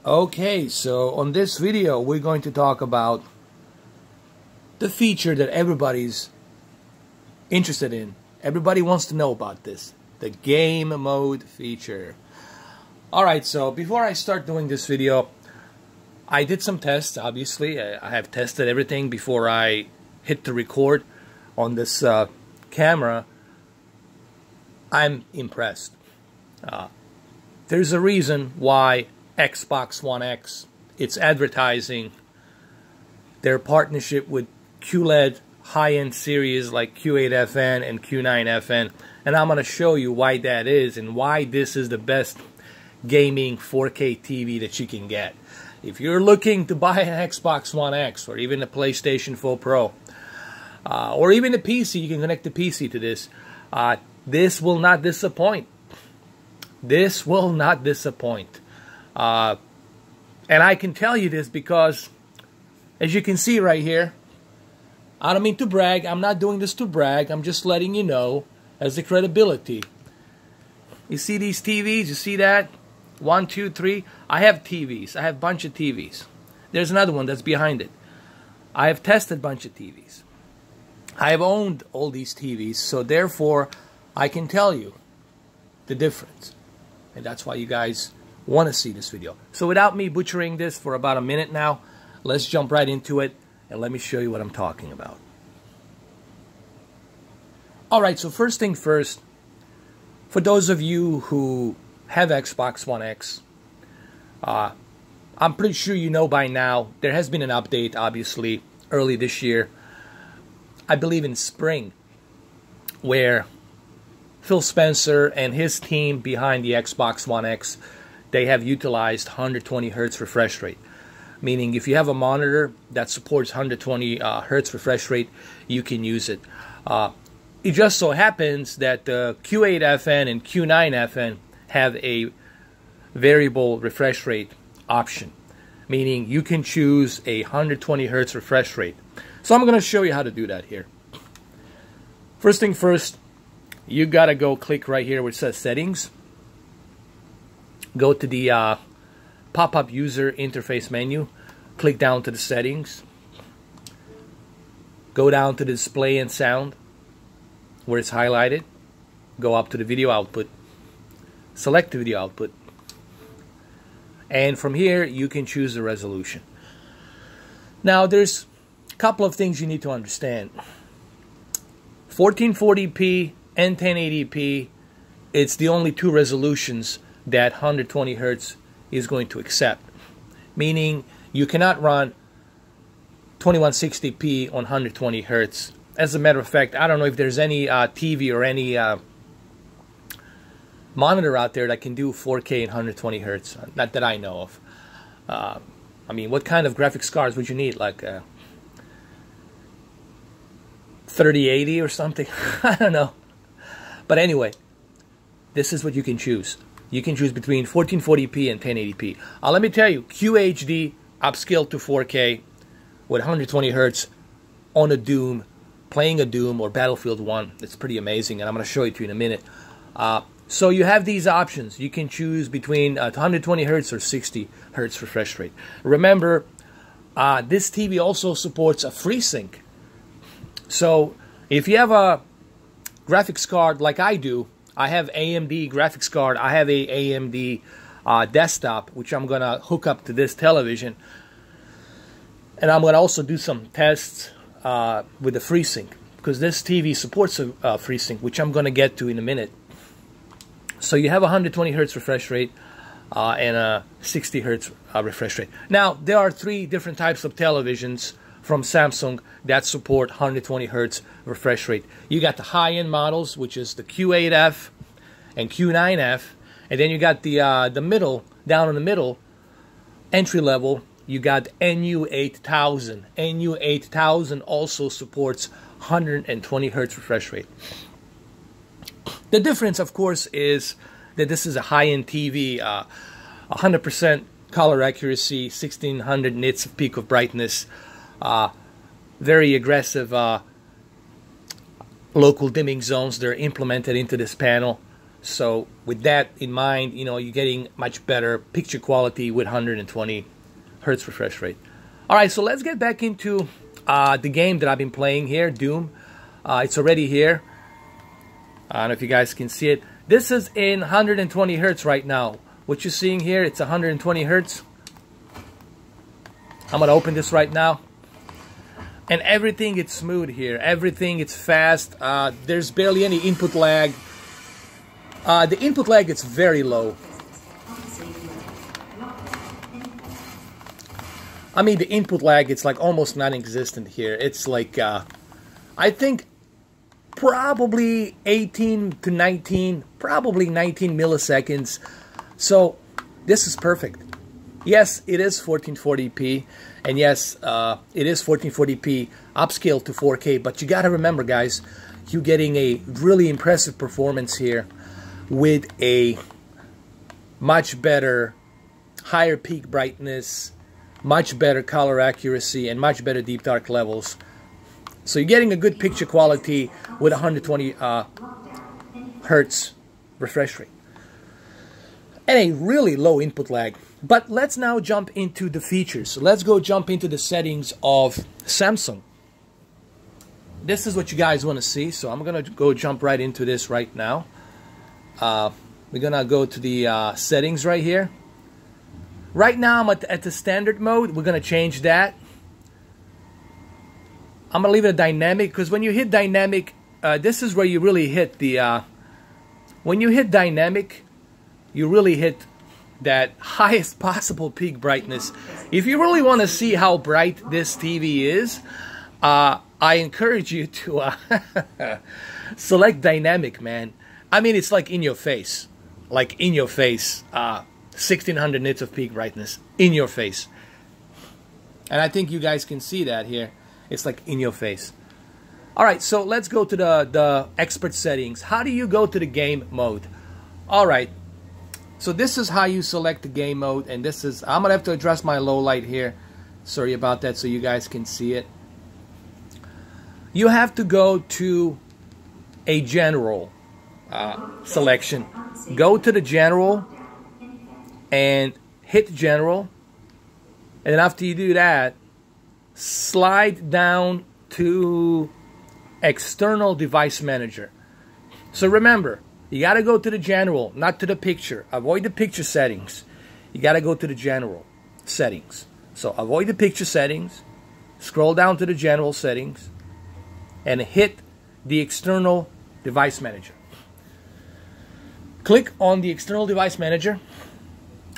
Okay, so on this video we're going to talk about the feature that everybody's interested in. Everybody wants to know about this, the game mode feature. Alright, so before I start doing this video, I did some tests. Obviously I have tested everything before I hit the record on this camera. I'm impressed. There's a reason why Xbox One X, it's advertising their partnership with QLED high-end series like Q8FN and Q9FN, and I'm going to show you why that is and why this is the best gaming 4K TV that you can get. If you're looking to buy an Xbox One X or even a PlayStation 4 Pro or even a PC, you can connect the PC to this. This will not disappoint. This will not disappoint. And I can tell you this because, as you can see right here, I don't mean to brag. I'm not doing this to brag. I'm just letting you know as the credibility. You see these TVs? You see that? 1, 2, 3. I have TVs. I have a bunch of TVs. There's another one that's behind it. I have tested a bunch of TVs. I have owned all these TVs, so therefore I can tell you the difference. And that's why you guys want to see this video. So without me butchering this for about a minute now, let's jump right into it and let me show you what I'm talking about. Alright, so first thing first, for those of you who have Xbox One X, I'm pretty sure you know by now, there has been an update, obviously, early this year, I believe in spring, where Phil Spencer and his team behind the Xbox One X, they have utilized 120 Hz refresh rate. Meaning if you have a monitor that supports 120 Hz refresh rate, you can use it. It just so happens that the Q8FN and Q9FN have a variable refresh rate option. Meaning you can choose a 120 Hz refresh rate. So I'm going to show you how to do that here. First thing first, you got to go click right here where it says settings. Go to the pop-up user interface menu. Click down to the settings. Go down to the display and sound where it's highlighted. Go up to the video output. Select the video output. And from here you can choose the resolution. Now there's a couple of things you need to understand. 1440p and 1080p, it's the only two resolutions that 120 Hz is going to accept. Meaning you cannot run 2160p on 120 Hz. As a matter of fact, I don't know if there's any TV or any monitor out there that can do 4K and 120 Hz. Not that I know of. I mean, what kind of graphics cards would you need? Like 3080 or something? I don't know. But anyway, this is what you can choose. You can choose between 1440p and 1080p. Let me tell you, QHD upscaled to 4K with 120 Hz on a Doom, playing a Doom or Battlefield 1. It's pretty amazing, and I'm going to show it to you in a minute. So you have these options. You can choose between 120 Hz or 60 Hz refresh rate. Remember, this TV also supports a FreeSync. So if you have a graphics card like I do, I have AMD graphics card. I have a AMD desktop, which I'm going to hook up to this television. And I'm going to also do some tests with the FreeSync, because this TV supports a FreeSync, which I'm going to get to in a minute. So you have a 120 Hz refresh rate and a 60 Hz refresh rate. Now, there are three different types of televisions from Samsung that support 120 Hz refresh rate. You got the high-end models, which is the Q8F and Q9F, and then you got the middle, down in the middle, entry level. You got NU8000. NU8000 also supports 120 Hz refresh rate. The difference, of course, is that this is a high-end TV, 100% color accuracy, 1600 nits of peak of brightness. Very aggressive local dimming zones that are implemented into this panel. So with that in mind, you know, you're getting much better picture quality with 120 hertz refresh rate. All right, so let's get back into the game that I've been playing here, Doom. It's already here. I don't know if you guys can see it. This is in 120 hertz right now. What you're seeing here, it's 120 hertz. I'm gonna open this right now. And everything is smooth here. Everything is fast. There's barely any input lag. The input lag is very low. I mean, the input lag, it's like almost non-existent here. It's like, I think probably 18 to 19, probably 19 milliseconds. So this is perfect. Yes, it is 1440p, and yes, it is 1440p upscaled to 4K, but you gotta remember, guys, you're getting a really impressive performance here with a much better, higher peak brightness, much better color accuracy, and much better deep dark levels. So you're getting a good picture quality with 120 hertz refresh rate and a really low input lag. But let's now jump into the features. So let's go jump into the settings of Samsung. This is what you guys want to see, so I'm gonna go jump right into this right now. We're gonna go to the settings right here. Right now I'm at the standard mode. We're gonna change that. I'm gonna leave it a dynamic, because when you hit dynamic, this is where you really hit the when you hit dynamic, you really hit that highest possible peak brightness. If you really want to see how bright this TV is, I encourage you to select dynamic, man. I mean, it's like in your face, like in your face. 1600 nits of peak brightness in your face, and I think you guys can see that here. It's like in your face. All right, so let's go to the expert settings. How do you go to the game mode? All right, so this is how you select the game mode, and this is, I'm gonna have to address my low light here. Sorry about that, so you guys can see it. You have to go to a general selection. Go to the general and hit general, and then after you do that, slide down to external device manager. So remember, you got to go to the general, not to the picture. Avoid the picture settings. You got to go to the general settings. So avoid the picture settings, scroll down to the general settings, and hit the external device manager. Click on the external device manager.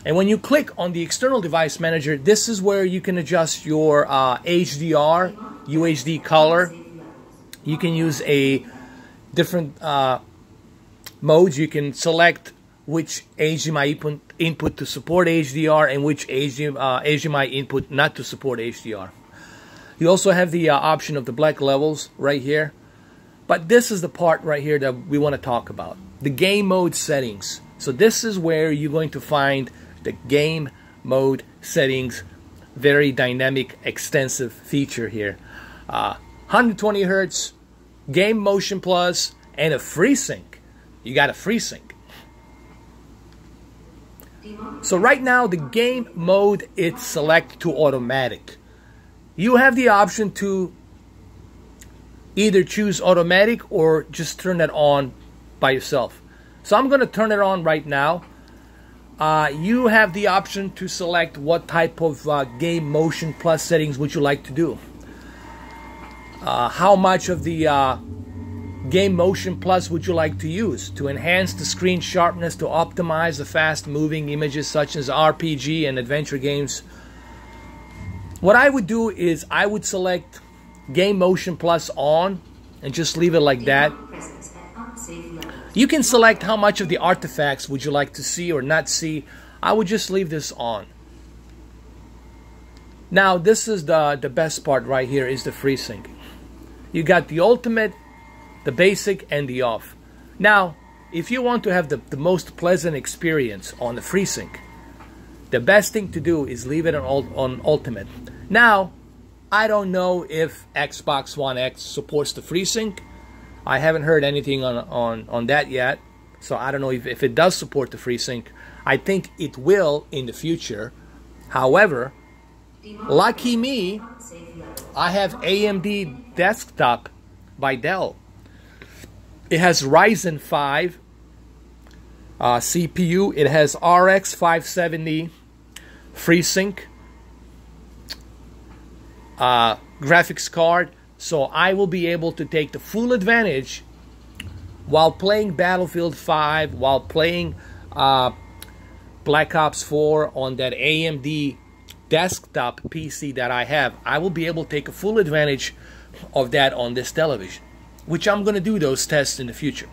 And when you click on the external device manager, this is where you can adjust your HDR, UHD color. You can use a different modes. You can select which HDMI input to support HDR and which HDMI input not to support HDR. You also have the option of the black levels right here. But this is the part right here that we want to talk about. The game mode settings. So this is where you're going to find the game mode settings. Very dynamic, extensive feature here. 120 hertz, game motion plus, and a FreeSync. You got a FreeSync. So right now the game mode, it's select to automatic. You have the option to either choose automatic or just turn it on by yourself. So I'm going to turn it on right now. You have the option to select what type of game motion plus settings would you like to do. How much of the game motion plus would you like to use to enhance the screen sharpness, to optimize the fast moving images such as RPG and adventure games. What I would do is I would select game motion plus on and just leave it like that. You can select how much of the artifacts would you like to see or not see. I would just leave this on. Now this is the best part right here, is the FreeSync. You got the ultimate, the basic, and the off. Now if you want to have the most pleasant experience on the FreeSync, the best thing to do is leave it on ultimate. Now I don't know if Xbox One X supports the FreeSync. I haven't heard anything on that yet. So I don't know if it does support the FreeSync. I think it will in the future. However, lucky me, I have AMD desktop by Dell. It has Ryzen 5 CPU. It has RX 570 FreeSync graphics card. So I will be able to take the full advantage while playing Battlefield 5, while playing Black Ops 4 on that AMD desktop PC that I have. I will be able to take a full advantage of that on this television, which I'm going to do those tests in the future.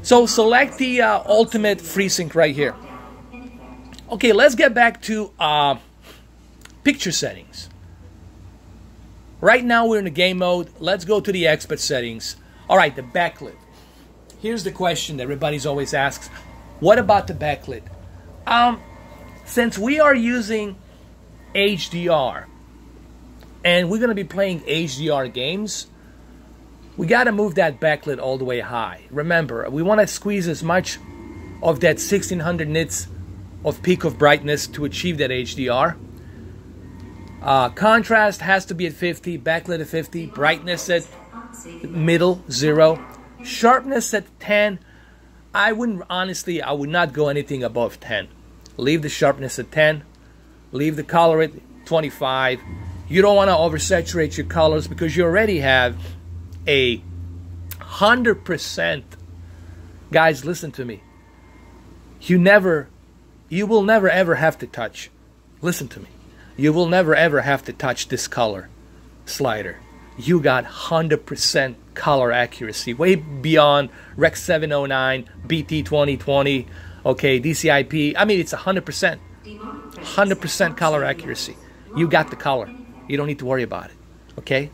So select the ultimate FreeSync right here. Okay, let's get back to picture settings. Right now we're in the game mode. Let's go to the expert settings. All right, the backlit. Here's the question that everybody's always asks. What about the backlit? Since we are using HDR and we're going to be playing HDR games, we got to move that backlit all the way high. Remember, we want to squeeze as much of that 1600 nits of peak of brightness to achieve that HDR. Contrast has to be at 50, backlit at 50, brightness at middle, 0, sharpness at 10. I would not go anything above 10. Leave the sharpness at 10, leave the color at 25. You don't want to oversaturate your colors because you already have a 100%. Guys, listen to me. You will never ever have to touch. Listen to me. You will never ever have to touch this color slider. You got 100% color accuracy, way beyond Rec 709, BT 2020, okay, DCI-P. I mean, it's 100%. 100% color accuracy. You got the color. You don't need to worry about it, okay?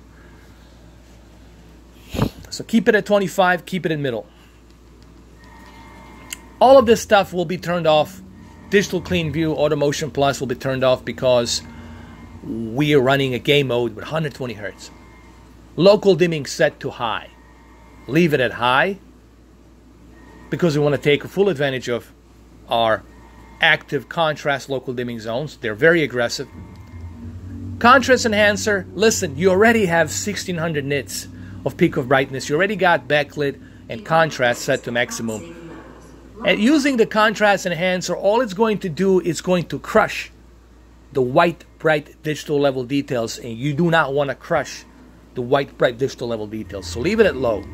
So keep it at 25, keep it in middle. All of this stuff will be turned off. Digital Clean View, Auto Motion Plus will be turned off because we are running a game mode with 120 Hz. Local dimming set to high. Leave it at high because we want to take full advantage of our active contrast local dimming zones. They're very aggressive. Contrast enhancer, listen, you already have 1600 nits of peak of brightness. You already got backlit and contrast set to maximum. And using the contrast enhancer, all it's going to do is going to crush the white bright digital level details, and you do not want to crush the white bright digital level details. So leave it at low.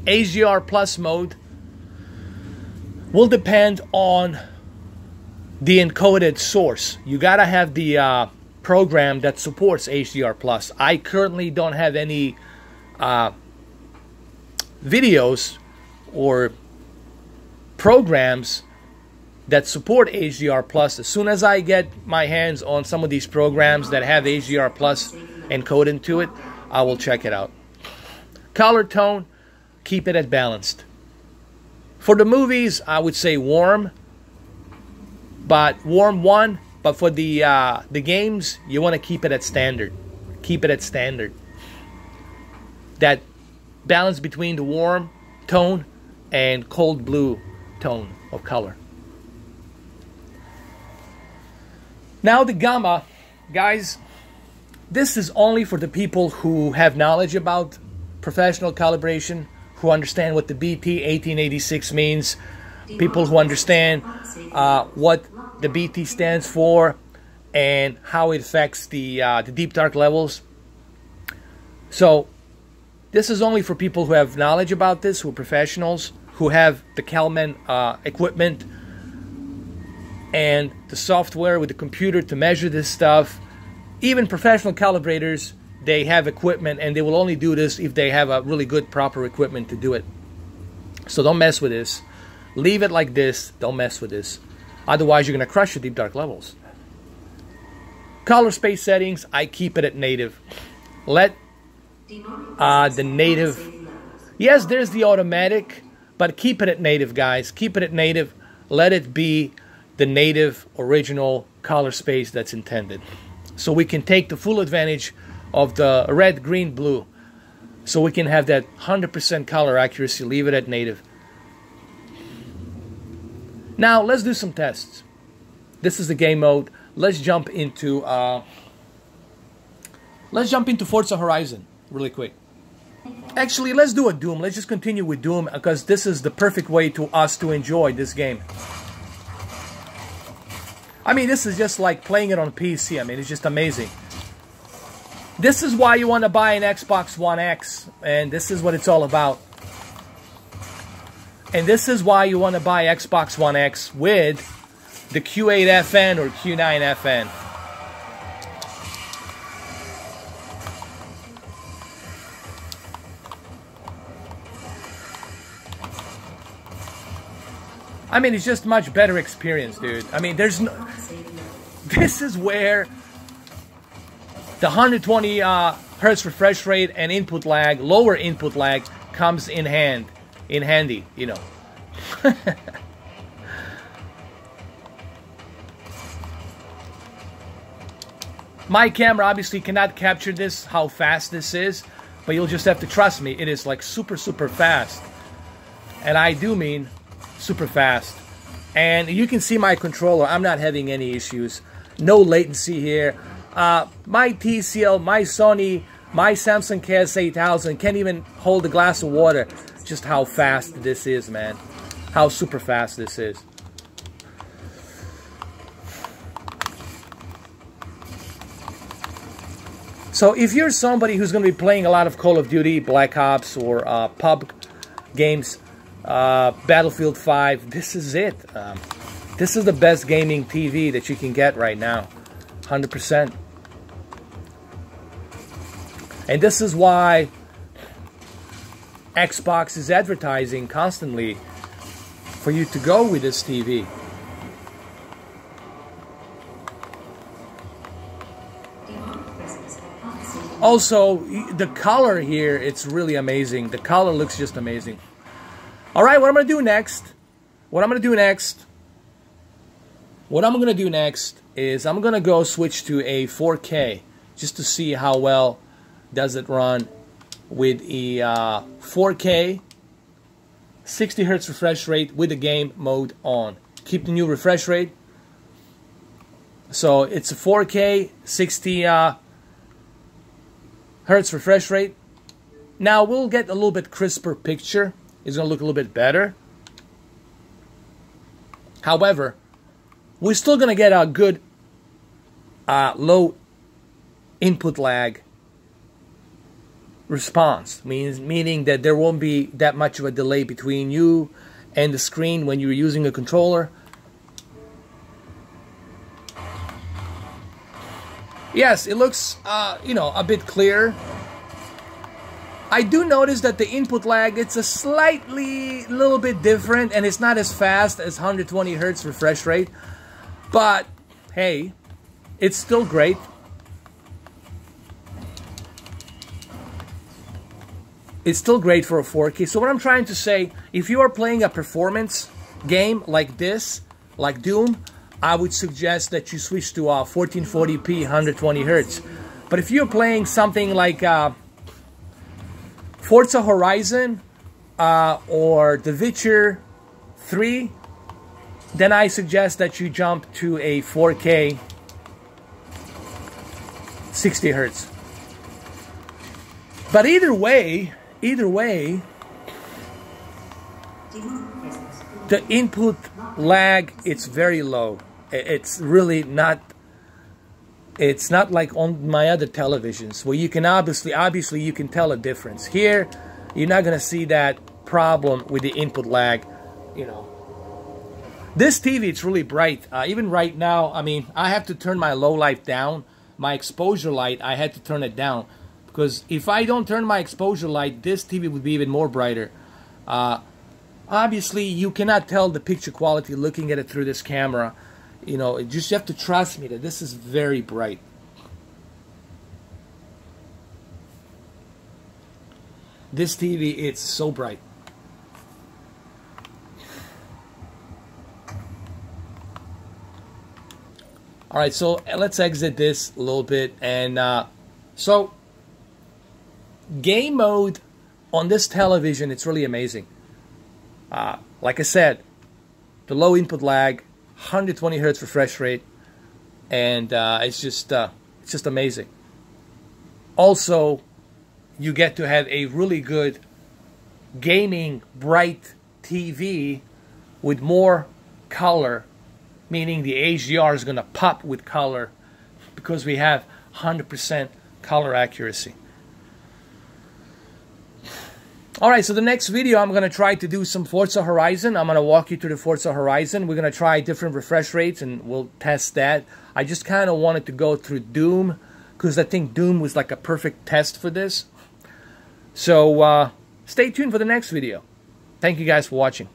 HDR plus mode will depend on the encoded source. You gotta have the program that supports HDR plus. I currently don't have any videos or programs that support HDR plus. As soon as I get my hands on some of these programs that have HDR plus encoded into it, I will check it out. Color tone, keep it at balanced. For the movies, I would say warm, but warm 1. But for the games, you want to keep it at standard. Keep it at standard. That balance between the warm tone and cold blue tone of color. Now the gamma, guys, this is only for the people who have knowledge about professional calibration, who understand what the BT 1886 means, people who understand what the BT stands for and how it affects the deep dark levels. So this is only for people who have knowledge about this, who are professionals, who have the Calman equipment and the software with the computer to measure this stuff. Even professional calibrators, they have equipment, and they will only do this if they have a really good, proper equipment to do it. So don't mess with this. Leave it like this. Don't mess with this. Otherwise, you're going to crush your deep dark levels. Color space settings, I keep it at native. Let the native... Yes, there's the automatic, but keep it at native, guys. Keep it at native. Let it be the native original color space that's intended. So we can take the full advantage of the red, green, blue so we can have that 100% color accuracy. Leave it at native. Now let's do some tests. This is the game mode. Let's jump into Forza Horizon really quick. Actually, let's do a Doom. Let's just continue with Doom because this is the perfect way to us to enjoy this game. I mean, this is just like playing it on PC. I mean, it's just amazing. This is why you want to buy an Xbox One X, and this is what it's all about. And this is why you want to buy Xbox One X with the Q8FN or Q9FN. I mean, it's just much better experience, dude. I mean, there's no... This is where the 120 hertz refresh rate and input lag, lower input lag, comes in handy, you know. My camera obviously cannot capture this, how fast this is, but you'll just have to trust me. It is like super fast. And I do mean super fast. And you can see my controller. I'm not having any issues. No latency here. My TCL, my Sony, my Samsung KS8000 can't even hold a glass of water. Just how fast this is, man. How super fast this is. So if you're somebody who's going to be playing a lot of Call of Duty, Black Ops, or pub games, Battlefield 5, this is it. This is the best gaming TV that you can get right now. 100%. And this is why Xbox is advertising constantly for you to go with this TV. Also, the color here, it's really amazing. The color looks just amazing. Alright, what I'm going to do next is I'm going to go switch to a 4K just to see how well does it run with a 4K 60 Hz refresh rate with the game mode on. Keep the new refresh rate. So it's a 4K 60 Hertz refresh rate. Now we'll get a little bit crisper picture. It's going to look a little bit better. However, we're still going to get a good low input lag response, meaning that there won't be that much of a delay between you and the screen when you're using a controller. Yes, it looks, you know, a bit clearer. I do notice that the input lag, it's a little bit different, and it's not as fast as 120 Hertz refresh rate. But, hey, it's still great. It's still great for a 4K. So what I'm trying to say, if you are playing a performance game like this, like Doom, I would suggest that you switch to 1440p 120 Hertz. But if you're playing something like Forza Horizon or The Witcher 3, then I suggest that you jump to a 4K 60 Hertz. But either way, the input lag, it's very low. It's really not, it's not like on my other televisions where you can obviously you can tell a difference. Here, you're not going to see that problem with the input lag, you know. This TV, it's really bright. Even right now, I mean, I have to turn my low light down. My exposure light, I had to turn it down. Because if I don't turn my exposure light, this TV would be even more brighter. Obviously, you cannot tell the picture quality looking at it through this camera. You know, you just have to trust me that this is very bright. This TV, it's so bright. Alright, so let's exit this a little bit. And so, game mode on this television, it's really amazing. Like I said, the low input lag, 120 hertz refresh rate, and it's just amazing. Also, you get to have a really good gaming bright TV with more color, meaning the HDR is going to pop with color because we have 100% color accuracy. Alright, so the next video I'm going to try to do some Forza Horizon. I'm going to walk you through the Forza Horizon. We're going to try different refresh rates and we'll test that. I just kind of wanted to go through Doom because I think Doom was like a perfect test for this. So stay tuned for the next video. Thank you guys for watching.